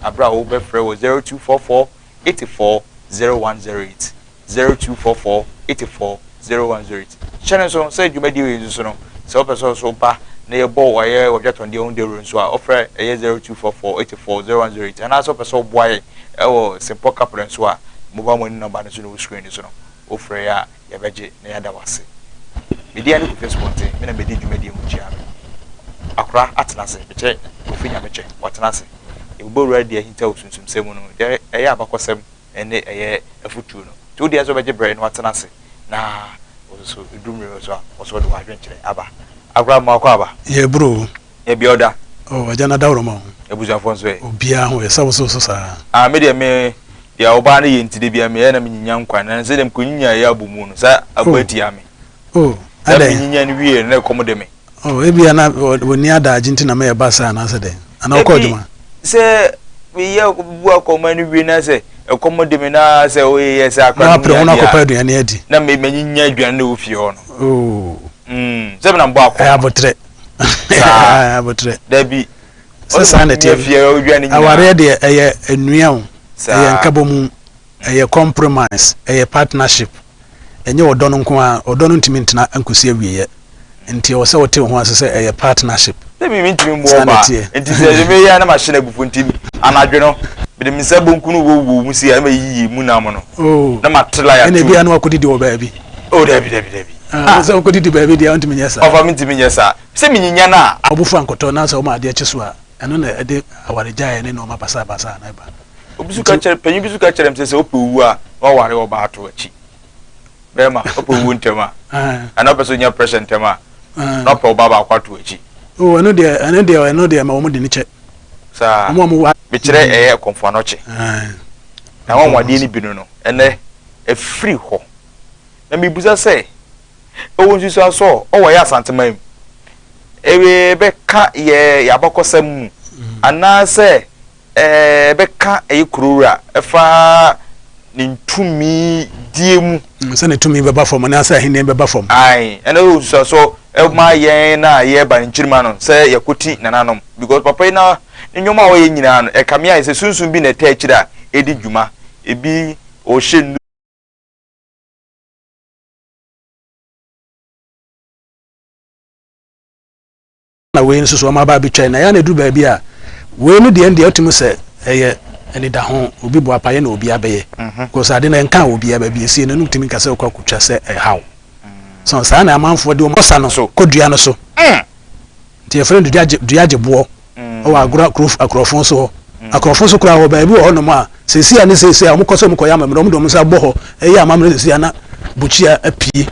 abra wo be frɛ wo 0244 84 0108 0244 84 0108 channel so say dwumadi we so no so person so ba na ye bo waye objeton de on de ru so a offer 0244 84 0108 and also person boy ewo simple couple so a mobile money number no so no screen so no offer ya ye beje na ya da wase media no Facebook te me na medi dwumadi mu chia akra atenase beche ofinya beche watenase e bo ready e hinta osunsum semu no de e ya abakosem ene e afutu no to de aso beje brain watenase na so idumre so do wadwenkyere aba akra ma kwa aba ye bro e bioda oh ajana dawro ma ebusuafo nso e obia ho e sawo so sa me de me dia oba na ye ntide bia me na menyinya nkwa na se dem konyinya ya abumu no sa abati ame ada menyinya ni wie na komode me ebia na woni ada agenti na me basa na se de ana ko djuma se we ye bu akoma ni wie na se komode me na se o ye se akwa na pre wona ko pa aduane adi na me menyinya aduane na ofie ho no se na mbo akwa abotre abotre dabi se sanete fie aduane ni aware de eye enua o eye nkabomu eye compromise eye partnership enye odono nko a odono ntimi ntena ankosi awieye nti o se wote ho asese eye partnership dabi mi ntimi mbo ba nti se me ya na machine agufu ntimi anadwe no bide mi se bonkunu wo mu si ya ma yiyi mu na mo no na matela ya ene bia na wakodidi wo baabi dabi se wakodidi baabi dia ntimi nyesa ofa mi ntimi nyesa se mi nyinya na obufu ankoto na se o ma ade kyeso a eno na ade awarejae ne no ma pasa na ba obisu ka chere penyu bisu ka chere mse opewu a wa ware wo ba ato achi bema opewu ntema ana person nya pressure ntema no pe baba akwato achi eno de ma wo mu de ni che sa mo be chere eye konfo no che na won wade ni binu no ene e free ho na me busa say owo nsusu aso o wo ya santemam ewe be ka ye yabakosam mu ana say beka eyikurura efa nintumi diemu se ne tumi beba fom na asa hine beba fom ai eno so ma ye na ye ba nchirima no se yakoti nananom because papa na nyoma wo ye nyina no ekamia se sunsun bi na ta akira edi dwuma ebi o hye na we nso so ma ba bi twai na ya na du ba bi a we no de ende otimu se eye eni da ho obi bo apaye na obi abeye because ade na nka obi ababi esi na ntimi kase kwa kutwa se hawo so sa na amanfo de o mosa no so kodua no so tie friend duaje bo o agro akrofon so akrofon so kura ho ba bi o no ma sesi ani sesi a omkoso omkoya mamre omdo omsa bo ho eye amamre sesi ana buchia apie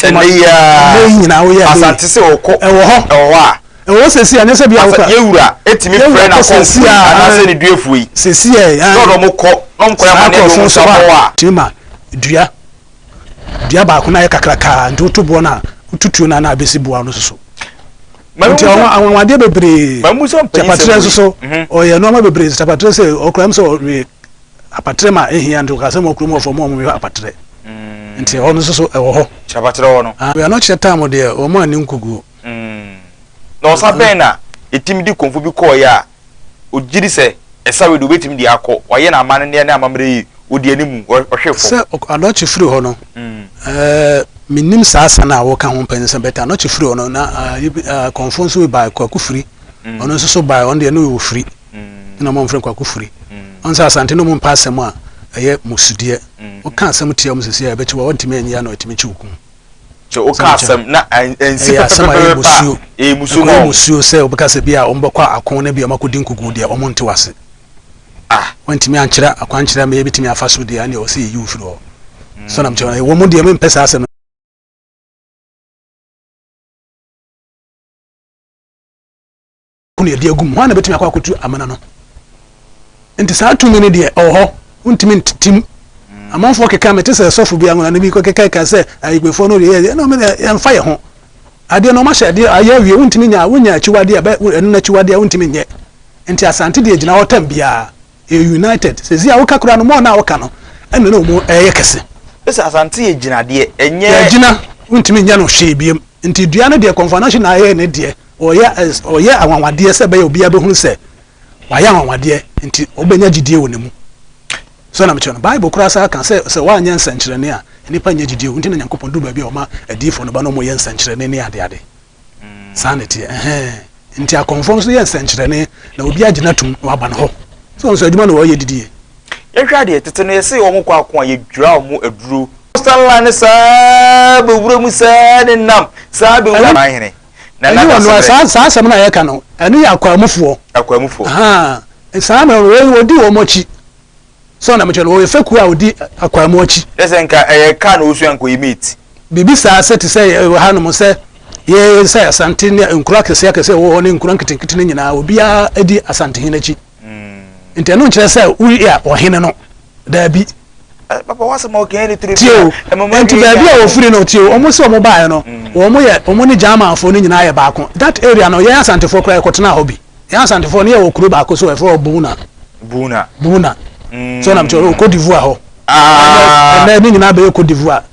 ya nyina wo ya asante se okọ ewo a ewo sesi ani se bia wo ka yewura etimi friend na sesi ana se ni duefu yi sesi e no mko ya mane do so bo a tima dua ba ko na ye kakraka ntutu bo na tutu na abesi bo no so nti awon bebre chapatre so o ye no ma bebre chapatre se okram so apatre ma ehia ndo ka se mo okram ofo mo mo apatre nti ono so ewo ho chapatre wo no we are not chetam de o ma ni nkugu no sabe na etimi di konfo bi ko ya ogiri se esawe do betimi di akọ waye na amane ne amamre yi odi animu ohwefo se adochi free ho no minim saasa na wo ka ho pense beta no chi free ho no na conference we by kwaku free ono so by on de no we free na mo mfren kwaku free on sa asante no mo passe mo a eye musudie o ka asem tie mo sesi ya bechi wo ntimi anya na otimi chi ukun so o ka asem na ensi pepe musu no musu se o beka se bia o mbakwa akon na bia makodi nkugu de o mo nte wase wantimi ankyira akwankyira me bitimi afaso de ani o se yi ufiri ho so na mche wo mo de me mpesa asem kunu ye de agum ho na betimi akwa kotu amana no enti sa tumi ne de oho untimi ntitim amanfo keka mete se sofo bia ngona ne bi ko keka ka se ayigbefo no ye no me emfa ye ho ade no ma hye ade ayawie untimi nya wonya achiwade aba enu na achiwade untimi nye enti asante de gina wotam bia united sezi a woka kura no mo na woka no ene no mo kese esa asante ye gina de enye ye gina untimi nya no hwe biem nti dua no de convention na ye ne de oye awanwade se be obi abehunu se wayɛ anwade nti obenya gidie wɔ ne mu so na me kyerɛ no bible kura sa kan sɛ wanyɛ nsɛnkyerɛne a nipa nyɛ gidie wɔ nti na Nyankopɔn du baabi a ɔma adifo no ba no mo yɛ nsɛnkyerɛne ne ade saa ne tie nti akɔnfo so yɛ nsɛnkyerɛne na obi agyina tum na waba no hɔ so nso adwuma no wɔyɛ didie yɛhwɛ ade tete no yɛsɛ wɔn kɔ ako a yɛdwira wɔn aduro stalla ne saa bewura mu saa ne nam saa bewura mahene na no saa asɛm na yɛka no ɛno yɛ akwamufoɔ saa na wɔdi wɔn akyi so na me kyerɛ wɔyɛ faku a wɔdi akwamu akyi ɛsɛ nka ɛyɛ ka na osu anko yi meet bibi saa sɛ te sɛ wɔ hanom sɛ ye sɛ asante ne nkura kɛse wɔ ne nkura nketenkete ne nyinaa obia edi asante hin akyi nti ɛno nkyerɛ sɛ uri a ɔhene no daabi papa wasa ma okan ne tiri tio nti baabi a wɔfiri no tio ɔmo sɛ ɔmo bae no ɔmo ne Germanfo ne nyinaa yɛ baako that area no yɛ asantefo kora ɛkɔtena hɔ bi yɛ asantefo ne yɛ wɔ kuro baako so ɛfɔ Buna so na mkyerɛ Côte d'Ivoire hɔ ɛnɛ ne nyinaa bɛyɛ Côte d'Ivoire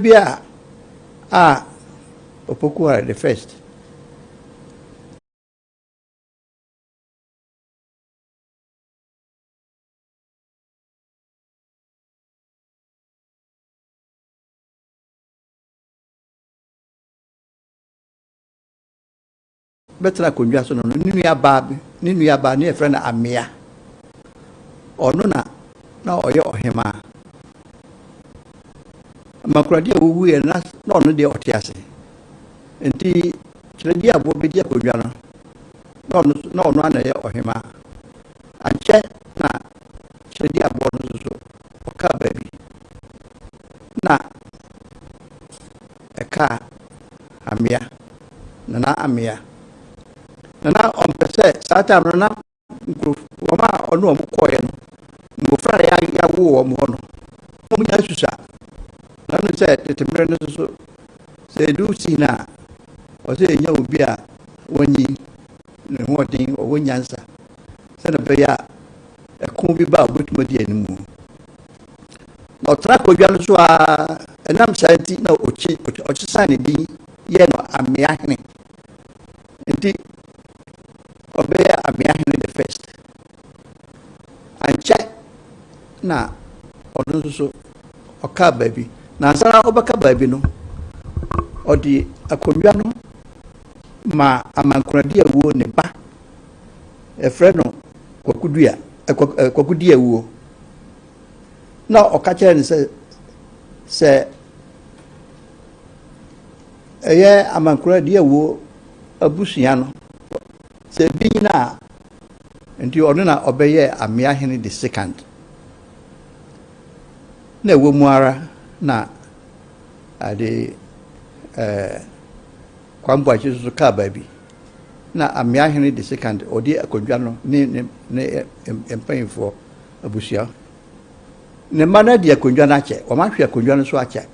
Bia Opoku the first betra konjua so no ninu ya ba ne friend amia ono na oye ohema makuradi awu ye na ono de otiase enti kiredi abo be dia konjua no ono na ye ohema anche na kiredi abo no so oka baby na eka amia na amia na on pese sata na woma ono omukoye no ngofra ya wo wo mo no mo nya susa na no se tetemre no so se du sina o se nya obi a wonyi ne hodin o wonyansa se na be ya ekun bi ba obotumo di animu no tra ko dwa no so a enam santi na ochi sane di ye no amia hene enti obeya amia hene the first anche na odun so oka baby na sara obaka baby no odi akonwa no ma amankuradi awuo ne ba efre no kwakudi awuo na okache ne se eye amankuradi awuo abusua no se bi na nti ono na obeye amia hene the second na ewo mu ara na ade kwambo achi so ka baby na amia hene the second odi akodwa no ne empanyfo abusua ne mana di akodwa na che o ma hwe akodwa no so ache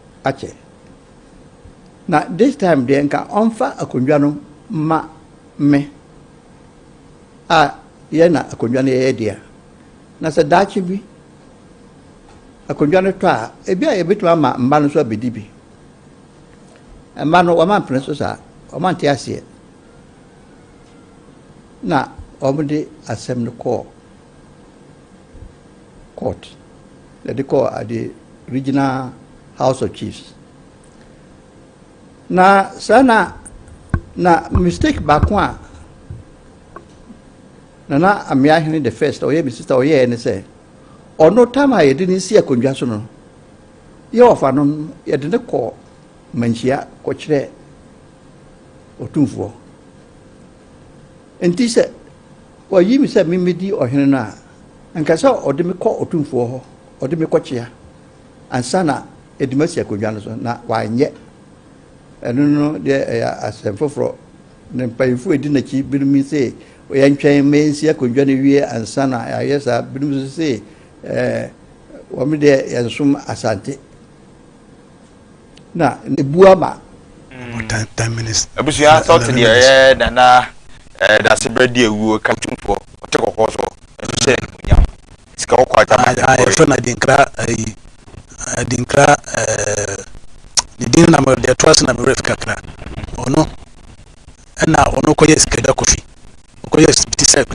na this time de nka onfa akodwa no ma me ye na akonwa na ye dia na se dachi bi akonwa no to a ebi a yebetuma ma mba no so abedi bi mba no wama prince so o man ti ase na omde asem no court the call at the regional house of chiefs na sana na mistake bakwa na amia hene the first oye mi sister oye ene say ono tama ye dini si akondwa so no ye ofa no ye de ko manhia ko kire otumfo enti se oyi mi se mi medi ohene na anka se ode me ko otumfo ho ode me ko kia ansa na edimasi akondwa no so na wanye eno no de asemfoforo ne mpayfu edi na ki bi mi se oyantwen mensi akondwa ne wie ansa na ayesa bi mi se wami de yansum asante na ebuama 10 minutes Abusia thought the na that's a birthday we cartoon for take a horse so nya sika kwa I feel I dinkra the din na the trust na ref kakra ono na ono ko yes kaja kofi ko yes tise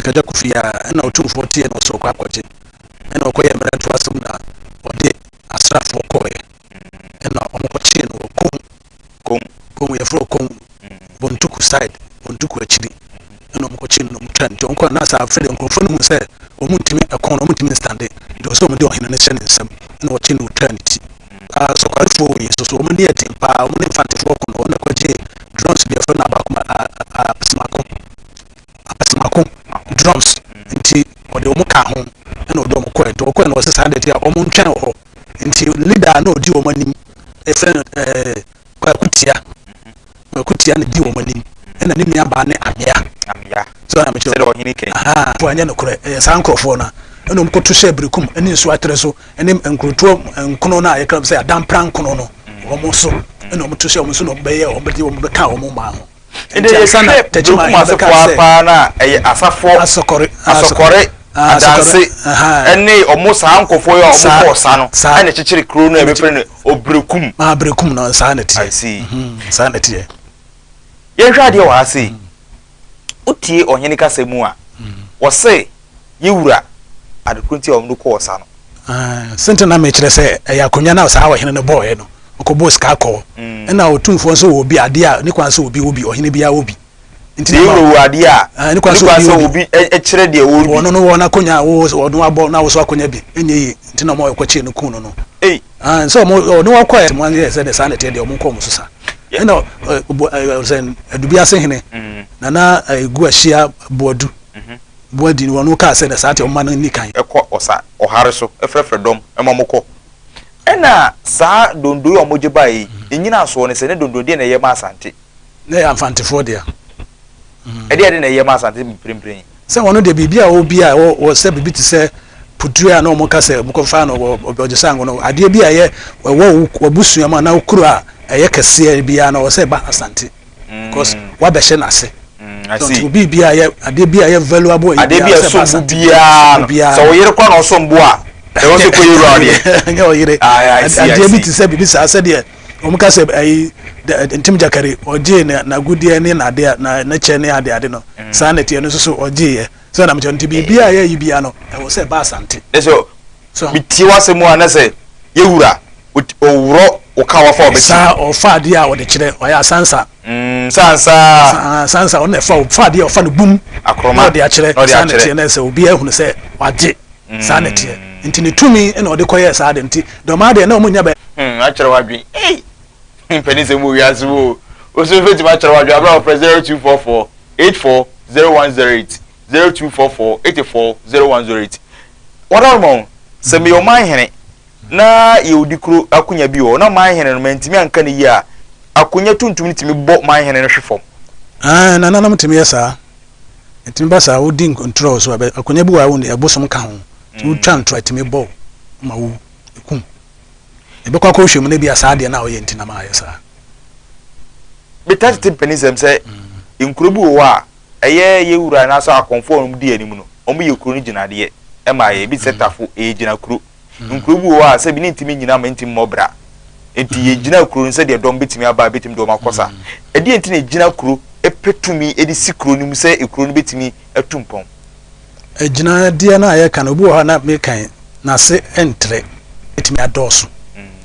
kaja kofi ya na otum 40 na so kwa kwaje na ko ye mera trust na ode asrafo ko ye na ono ko chi no kom ye fro kom bontuku side bontuku achiri na ono ko chi no mutran to onko na sa afre onko fo no se o mutimi akon o mutimi stande do so mo de ohina ne se ne nsam na o chi no tran ti so kwalifo we so mo de tempa mo ne fante fo ko no na ko je drums de fo na ba kuma apasmako drums nti o de o mo ka ho na o do mo ko to ko na o se sa de ti o mo ntwan ho nti leader na o di o manim e friend kwakutia na di o manim na ne nua ba ne amia so na me se do hini ke to anya no kore san krofo na eno mkoto hye brekum eni nso atere so eni nkroto nkono na ye kram se adam pran kono no omo so eno mto hye omo so no beye obedi omo beka omo ma ho ende sana tejuma asefo apa na eye asafo asokore adanse eni omo san kofo ye omo ko sa no ene chichiri kro no e be pre obrekum brekum no sanity I see sanity ye hwa de wa ase utie ohene kasemu a wo se yewura adekunti omdu ko osa no sente na me kire se yakonya na sa ohene no boy no ko boss ka ko na otumfo so obi ade a ni kwan so obi ohene bia obi nti wo ade a ni kwan so obi e kire de obi wono no wona konya wo no abo na wo so akonya bi enye nti na mo ko chi no kunu no so mo no wa kwa mo anye se de sanity de mo ko mo so sa na adubi ase hene na egu ahia boadu boadi wonu ka se na sate o man ni kan ekọ osa ohare so efrefre dom emamoko ena sa dondo yo moje bai enyina so ne se ne dondo de na ye ma asante na ya mfantefo de e de na ye ma asante mprempren se wono de bibia obi a wo se bibi ti se putua na o mo ka se mo ko fa no oje sango no ade bia ye wo busua ma na okuru a eye kese bia na wo se ba asante because wa be hye na se I see. Bibia ye ade bia ye valuable ade bia so bia so wo yere kwa na so mbo a e wo se ko yero ade nga wo yere ade bi ti se bibi sa se de o mo ka se ai ntim jakare oje na gudie ne na ade na che ne ade no sa na tie no so oje ye so na me nti bibia ye yibia no e wo se ba asante so bi ti wa se mu ana se yewura owuro ukawa fa obeti sa ofa de a wo de kire o ya sansa sansa on fa ofa de ofa no bum akroma de a kire sanity na se obi ehunu se waje sanity nti ne tumi na o de koye sa de nti do ma de na o munya be a kire wadwi mpeni se mu wiase wo o so feti ma kire wadwi abra president 0244 840108 0244 840108 wada mo se me o man hene na ye odikro akunya bi o na man hene no mantimi anka ne yi a akunya tuntum ni timi bo man hene no hwefom na na mtimi yesa ntimi ba sa odi control so akunya bi wa wo ne ebosom ka ho tu twa ntro timi bo ma wo ekum ebe kwa ko hwemu ne bi asa de na o ye ntina ma yesa betati timpenisem se inkrobu wo a eye ye wura na so akonfo no di anim no omo ye kuro ni ginade ye e ma ye bi setafo e gina kuro nkrobu wo a se bi ni ntimi nyina ma ntimi mobra enti ye gina kuro nse de dom betimi aba betimi do makosa e di enti ne gina kuro e petumi e di sikuro ni mu se e kuro ni betimi atumpon e gina de na ye kan obu ha na me kan na se entre betimi adoso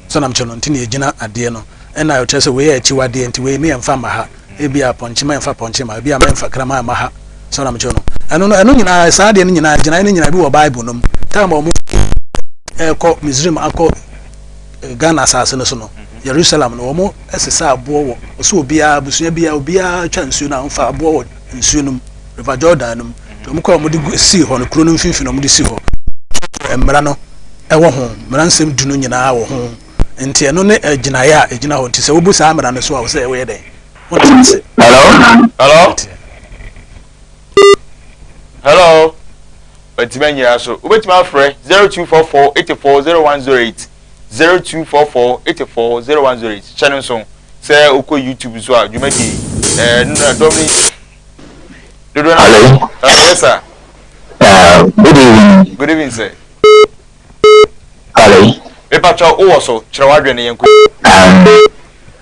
so na mchono enti ne gina ade no e na yo tese we ya chiwade enti we me mfa ma ha e bia ponchima mfa ponchima e bia me mfa krama ma ha so na mchono eno nyina sa de nyina gina eno nyina bi wo bible no time o ko Misrim ako Ghana asase no so no Jerusalem no omo esesa abo wo so obia busua bia obia twa nsuo na mfa abo wo nsuo no River Jordan no to mo ko mo de si ho no kuro no mfimfi no mo de si ho emra no ewo ho mra nsem du no nyina wo ho enti eno ne agina ya agina ho enti se wo bu sa amra no so a wo se we den hello Otimenya so ubetima frɛ 0244 840108 0244 840108 channel so say oko YouTube so adwumadi Dominic Dodo na yes sir Good evening. Good evening sir. Hello. Pepa cho o so kire wadwe ne yanku.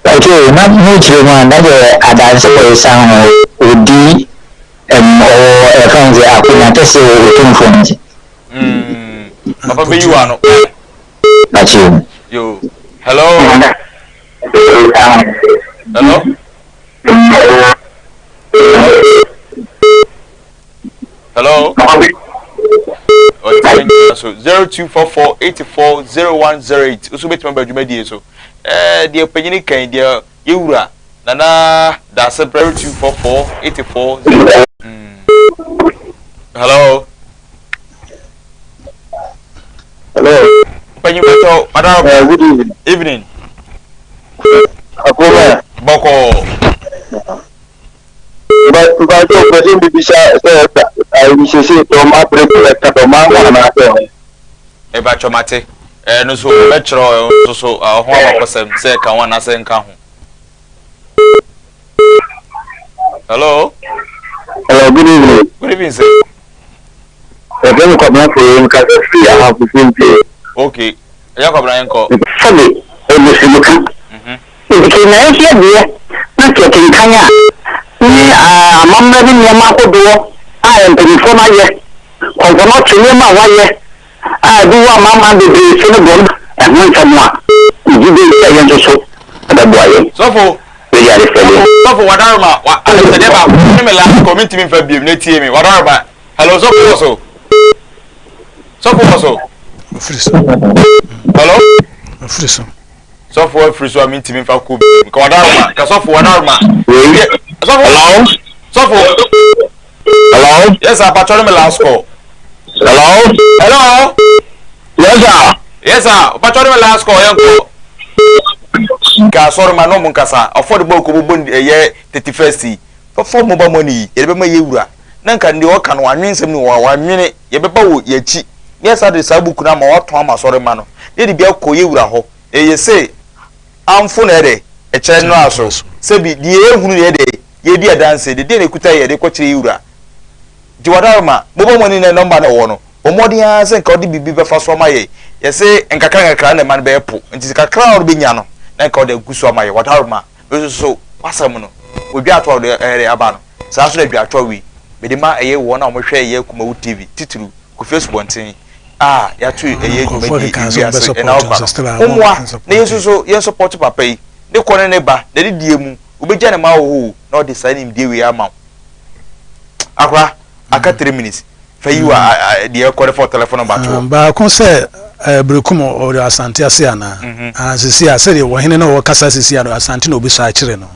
Okay, na mu kire mu na de adanse ko san odi o friends akuna tese otumfo nti. Papa be you ano. Nachi. Yo. Hello. Hello. Hello. So 0244840108. Usu beti mamba jumedi so. Dia penyini kan dia yewura nana da se 024484. Hello. Hello. Penyu beto madam. Good evening. Evening. Akoma. Boko. But to person be bisa I will say to ma prepare to ma na to. E ba chomate. No so metro so ho abakosem say kan wana say nka ho. Hello. Hello, good evening. Good evening sir. Again, come on for you, because I have to think. Okay. Ya kwa Brian ko. Sorry, Because now here, not getting Kanya. Mamma in Yamato, I am before my year. Or not to my year. I do what Mamma did in the bomb and went someone. You didn't say so. The boy. So for wadarma wa alese ba me la committee me fa biem na tie me wadarma hello so hello Friso. So for friso am ntimi fa ko ka wadarma ka so for wadarma Hello? so for Hello? yes sir patron me last call hello Yes, sir. yes sir patron me last call yanko ka sorry ma no mun kasa affordable ko bo ye 31st for mobile money ye be ma ye wura na nka ndi o kan wanwensem ni wa wanwene ye be ba wo ye chi yes sir de sabuku na ma wato ama sorry ma no ye de bia ko ye wura ho ye say amfo na de e kire no aso se bi de ye hunu ye de ye di adanse de na kuta ye de ko kire ye wura di wadarma mobile money na number na wo no omodi ya se nka odi bibi be fa so ma ye say nkakra na man be epo nti kakra o be nya no na nka odi gusu ma ye wadarma be so wasam no obi atwa de aba no sa so na bi atwa wi be de ma eye wo na mo hwe eye Kumawood TV titulu ku Facebook ntin ya tu eye Kumawood TV na omwa na yesu so ye support papa yi de kone ne ba de die mu obeja ne ma wo na odi sa nim die wi ama akwa aka 3 minutes for you the call for telephone number to ba kon se brekum o de asante ase ana sisi ase de wo hene na wo kasa sisi ado asante na obi so a kire no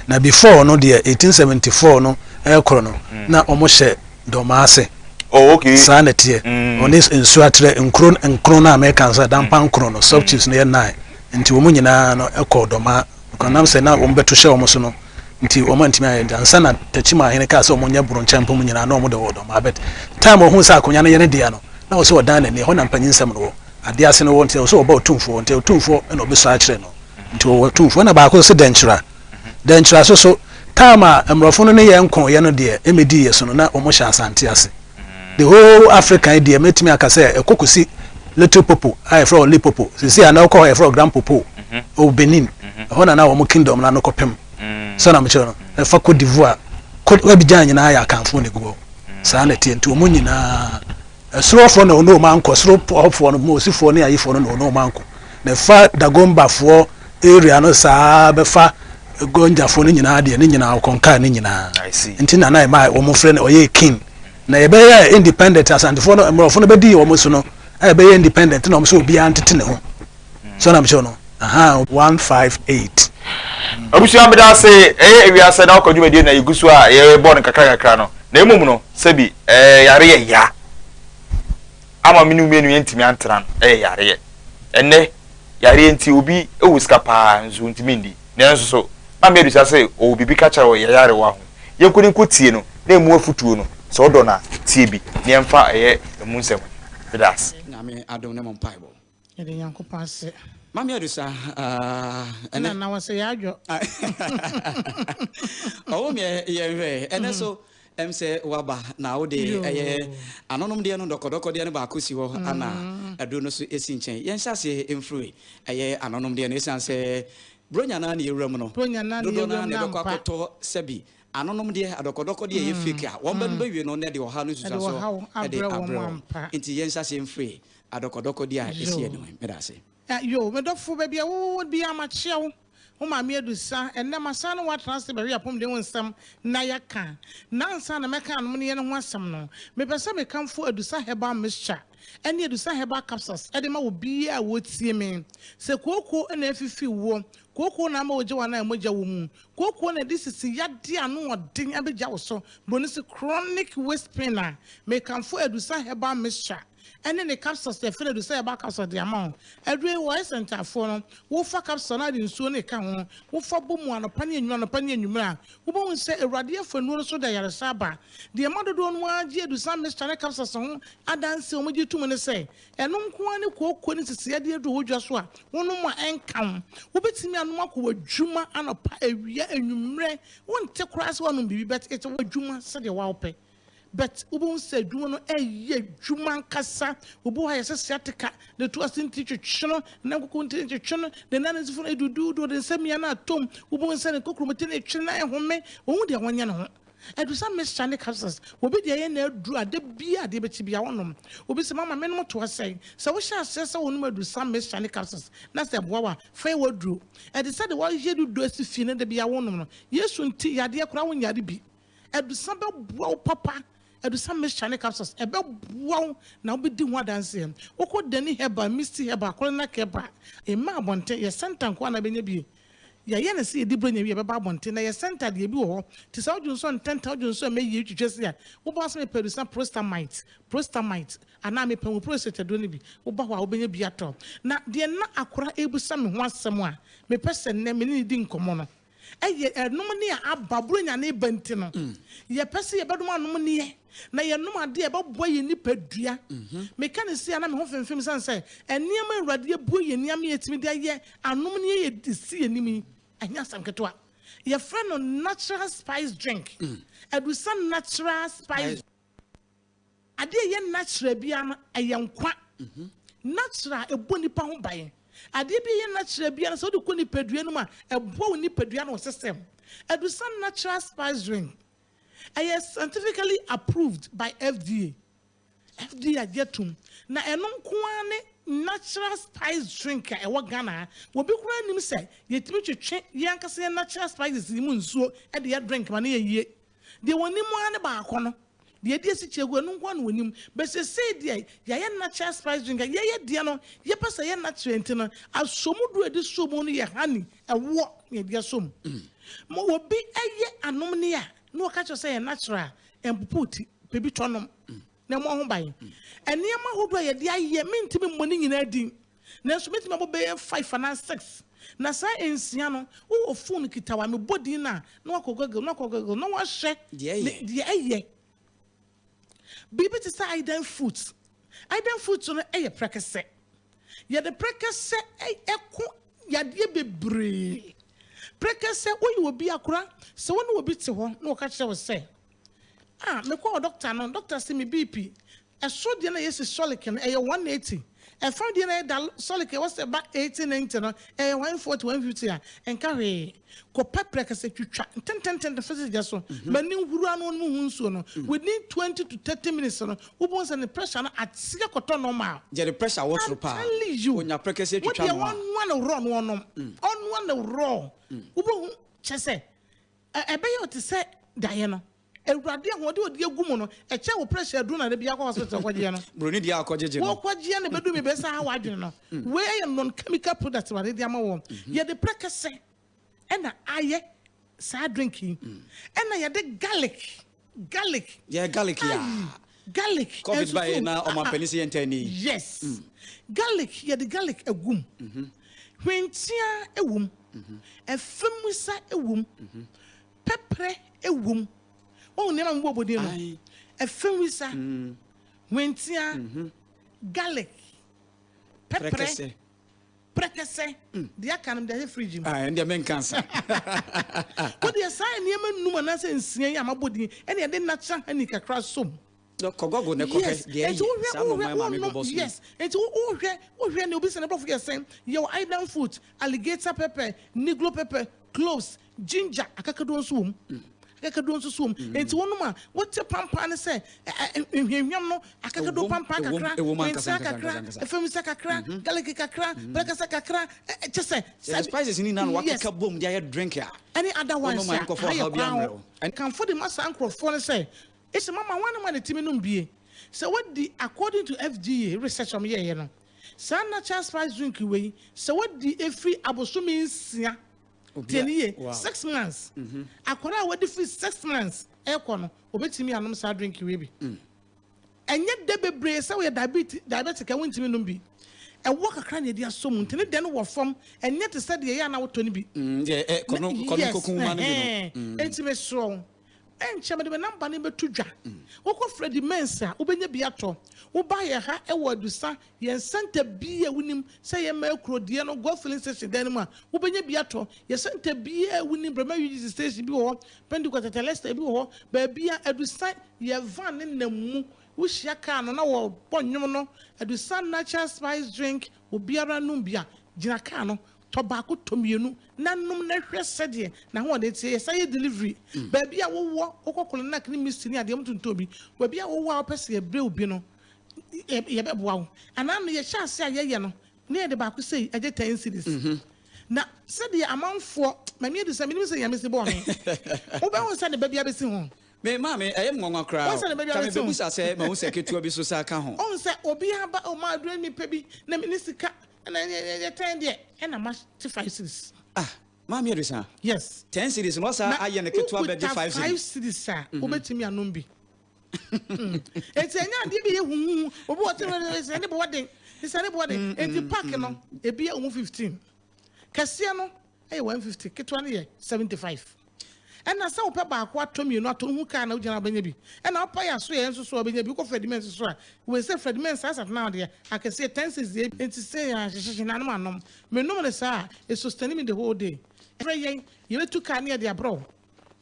na before no de 1874 no ekoro no na omo hye doma ase oh okay sa na tie oni ensu atre nkro na American sa dampa nkro no subchiefs no ye nine nti wo mu nyina no ekọ doma konam se na wo beto hye omo so no nti omo ntimi aye ansa na tachima hene ka se omo nya buru nchampom mu nyina na omo de wo doma bet time ohu sa akonya na ye ne dia no na wo se odan na ne ho na mpanyinsam no ade ase no wo nti wo se oba otumfo nti otumfo na obi so a kire no nti wo otumfo na ba ko se denchira so time amrofo no ne ye nkon ye no de emedi ye so no na omo hya asante ase the whole African idea metimi aka se ekokusi little popo I from little popo see na ko e from grand popo o Benin ho na wo mo kingdom na no kopem so na mche no e fa Cote d'Ivoire ko Abidjan nyina ya kanfo ne go sa na tie nti o mo nyina esrofo na no manko srofo no mo sifo ne ayifo no manko na fa dagomba fo area no sa be fa gonjafo no nyina de ne nyina konka ne nyina nti na na ma wo mo frɛ no oye king na ye be independent asantefo no emrofo no be di wo mo so no e be independent na wo so obi antete ne ho so na mche no 158 abusu ameda say ewia say na okoju medie na igusu a ye born kakra no na emum no sebi yare ye ya ama minu yentimi antran yare ye enne yare enti obi ewuskapa nzu ntimi ndi na enso so ma me edusa say obi bi kacha wo yare wa ho yenkuni nkotie no na emu afutuo no so do na tie bi ne emfa emu nsem bidas na me adom ne mo mpaibo Ede Yankopon ase Mami adusa ene na wase ya adwo oh me ye ene so say waba na wo de anonom de no dokodoko de no ba kosi ho ana adu no so esi nchen yen hyase emfrue anonom de no esanse bronya na na yewram no bronya na na akoto sebi anonom de adokodoko de ye fake a wo ba no bawie no ne de ha no susa so e de abro enti yen hyase emfrue adokodoko de a esi ene me da se yo me do fu ba bia wo bia ma chew wo ma me adusa enne masa no wa transfer be apom de wonsam na yaka na nsa na meka no ne ho asem no me pese me kamfo adusa heba mixture ene adusa heba capsules e de ma wo bia wo tie me se koko na afifi wo koko na ma oje wana emoja wo mu koko na this is yade anu odin abeja wo so bonus chronic waist pain a me kamfo adusa heba mixture ene ne capsules de fere adusa heba capsules de amount edwe wo center for no wo fa capsule na de nsuo ne ka ho wo fa bomu anopa ne enwumra wo bo nse ewrade afanu so da yare saba de madodo no agi adusa mixture ne capsules ho adanse o moji tumu ne se eno nko ani koko ne sisi ade edu wodwa so a wono ma enkan wo betimi anu akọ adwuma anopa ewia enwumre wonte kura se wono bibi bet ete wadwuma se de wa ope but ubun se dwuma no eye dwuma nkasa ubu ha yese siatika de to asinti twetwono na kokko nti twetwono de na nzifo edudu do de samia na atom ubun se ne kokromete ne twene na ehome ohun de wonya ne ho edusa mixture ne capsules obi de ye na aduru ade bia de beti bia wonom obi se mama menom to asai se wo sha asese wonum edusa mixture ne capsules na se boa fa woduru edisa de wo yedu do asifi ne de bia wonom no yesu nti yade kora wonya de bi edusa be boa papa edusa mixture ne capsules ebe boa na obedi ho adanse okodani heba misty heba korona keba e ma abonte ye center ko na benya bi ya na se edi bronya wi beba bonte na ye center de bi wo ti sa odunso 10,000 me ye twitwese ya wo ba so me producer prostamite ana me pemu prostate do ne bi wo ba ho a wo benya bi ato na de na akora ebusa me ho asem a me pese ne me ni di nkomo no eye enum ne aba bronya na ebenti no ye pese ye bedum anum ne ye na ye num ade e bebo ye nipadua me kan se ana me ho femfem san se eniem awrade ebu ye niam ye timi de ye anum ne ye disi enimi anya samketo ye friend no natural spice drink edusa natural spice ade ye natural bia no eyenkwa natural ebu nipa ho baye ade bi ye natural bia no so de ko nipadua no ma ebo nipadua no system edusa natural spice drink is scientifically approved by FDA ajetum na eno nkoane natural spice drink e wo Ghana wo bi kura nim say yetimi twetwe yankase natural spices mu nsuo e de drink ma na ye de wonim ane ba akono de de si chegu eno nkoane wonim be se say de ya natural spice drink ye de no ye pesa ye natural enti no asomudu edi somu no ye honey e wo ye de som mo wo bi eye anom ne a no catch you say natural and put baby tonom na mo ho ban eniema hodo ye de aye mentimi mmoni nyina din na so metimi abo be 5 and 6 na sa ensia no wo phone kitawa me body na akogogo no wa hye de aye bibi ti say iden food no eye prekese ye de prekese eko ya de bebre prekese wo obi akura se wonu obi te ho na o ka kire wo se me call doctor say me BP e so de na yes solic no e 180 e fa de na da solic was about 1890 no e 140 150 a enka we ko prekese twitwa ten physics so mani huru anu no hu nsuo no within 20 to 30 minutes no wo bon say the pressure na atia koto normal je the pressure what pa onya prekese twitwa no one raw wo bon chese ebe yo te se daye no ewrade ahode odi agumu no eche wo pressure do na de bia kwa hospital kwaje no broni dia akwajeje no wo kwaje na bedu me be sa ha wadwene no we non chemical products wa de ama wo ye de prekese ena aye sa drinking ena ye de garlic yeah garlic covid by na o ma penisi yentani yes garlic ye de garlic agum hwentia ewum efemusa ewum pepper ewum o ne ma mbo bodi no efemusa hwentia garlic pepper prekese dia kan dem fridge mu and the men cancer what dey say niam numa na say nsia yi amabodi ene de natural honey kakra som kogogo ne kohe de yi some my mama go boss yes enti wo hwe ne obi se ne prof get say your island food alligator pepper negro pepper cloves ginger akakado nso akakado nso som enti wonu ma wote pampa ne say hwehwam no akakado pampa kakra ensa kakra efemisa kakra garlic kakra brekasa kakra chese spices ni na wakaka bom dia drink ya any other one and can for the master ankrofo ne say it's mama one man the team no bie so what the according to FDA research on here no san natural spice drink we so what the every abosumi nsia 10 years 6 months akora what the 6 months e kono obetimi anom sa drink we bi enye de bebre say we diabetic e wontimi no bi e wo kakra ne dia som ntene de no wo fom enye te say de ya na wo toni bi kono kokun ma no bi entime so enchema de number ne betu dwa wokɔ Freddy Mensa wobenya bi ato wo ba ye ha e wo adusa ye senta bi a wunim sɛ ye ma akrodie no go filling station dan mu a wobenya bi ato ye senta bi a wunim brema UGC station bi wɔ Pentecost Telesta bi wɔ ba bia adusa ye van ne namu wo hia ka no na wo bɔnwom no adusa natural spice drink obiara num bia gina ka no tobacco tomienu nanom na hwe sede na ho de tie say delivery ba bia wo okokolo na kini mistini ade mtunto bi ba bia wo wa pese ebre obi no ye beboa wo ana no ye hyase ayeye no na de ba ko sei age 10 cities na sede amanfo mami de se minim se yame se bo he wo ba won sede ba bia be si ho me mama ngonwa kra ka me bebu sa se ma wo se ketua bi so sa ka ho on se obi aba o ma adura mi pe bi na minisika na ye 10 de na ma 5 cities mama ye resa yes 10 cities no sa aye ne ketua be 5 cities sa obetimi anom bi enya de bi ye hu obi wote se ne bo wade se ne bo wade enti park no e bi 15 kase no e 150 ketua no ye 75 ena sa opa ba akwa tomi no ato hu ka na ugina banya bi ena opa ya so ye nso so banya bi ko Freddy Mensa so a we say Freddy Mensa as at now there I can say 10 says enti say ya hihihih na anom me no me say e sustain me the whole day every yen you let to ka na dia bro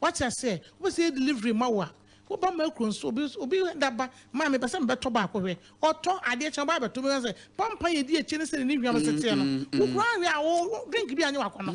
what I say we say delivery mawa wo ba ma kro nso obi daba ma me pese me beto ba akwe oto ade che ba beto me say pampa ye di echi ne se ni hwam sete no wo kra hwe a wo drink bi anye wakọ no